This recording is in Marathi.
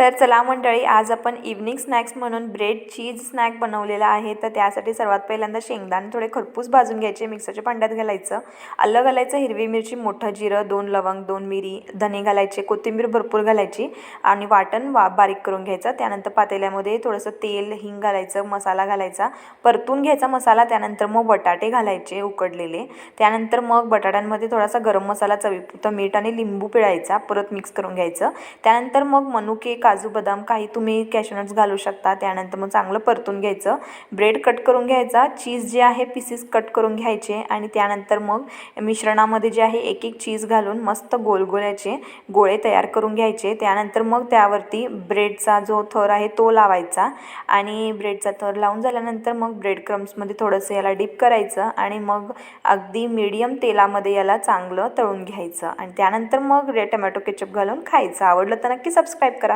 तर चला मंडळी, आज आपण इव्हनिंग स्नॅक्स म्हणून ब्रेड चीज स्नॅक बनवलेला आहे। तर त्यासाठी सर्वात पहिल्यांदा शेंगदाणे थोडे खरपूस भाजून घ्यायचे, मिक्सरच्या भांड्यात घालायचं, आलं घालायचं, हिरवी मिरची, मोठं जिरं, 2 लवंग, 2 मिरी, धने घालायचे, कोथिंबीर भरपूर घालायची आणि वाटण बारीक करून घ्यायचं। त्यानंतर पातेल्यामध्ये थोडंसं तेल, हिंग घालायचं, मसाला घालायचा, परतून घ्यायचा मसाला। त्यानंतर मग बटाटे घालायचे उकडलेले, त्यानंतर मग बटाट्यांमध्ये थोडासा गरम मसाला, चवीपुरतं मीठ आणि लिंबू पिळायचा, परत मिक्स करून घ्यायचं। त्यानंतर मग मनुके, काजू, बदाम, काही तुम्ही कॅशनट्स घालू शकता। त्यानंतर मग चांगलं परतून घ्यायचं, ब्रेड कट करून घ्यायचा, चीज जे आहे पीसेस कट करून घ्यायचे आणि त्यानंतर मग मिश्रणामध्ये जे आहे एक एक चीज घालून मस्त गोलगोल्याचे गोळे तयार करून घ्यायचे। त्यानंतर मग त्यावरती ब्रेडचा जो थर आहे तो लावायचा आणि ब्रेडचा थर लावून झाल्यानंतर मग ब्रेड क्रम्समध्ये थोडंसं याला डिप करायचं आणि मग अगदी मीडियम तेलामध्ये याला चांगलं तळून घ्यायचं आणि त्यानंतर मग टोमॅटो केचप घालून खायचं। आवडलं तर नक्की सबस्क्राईब करा।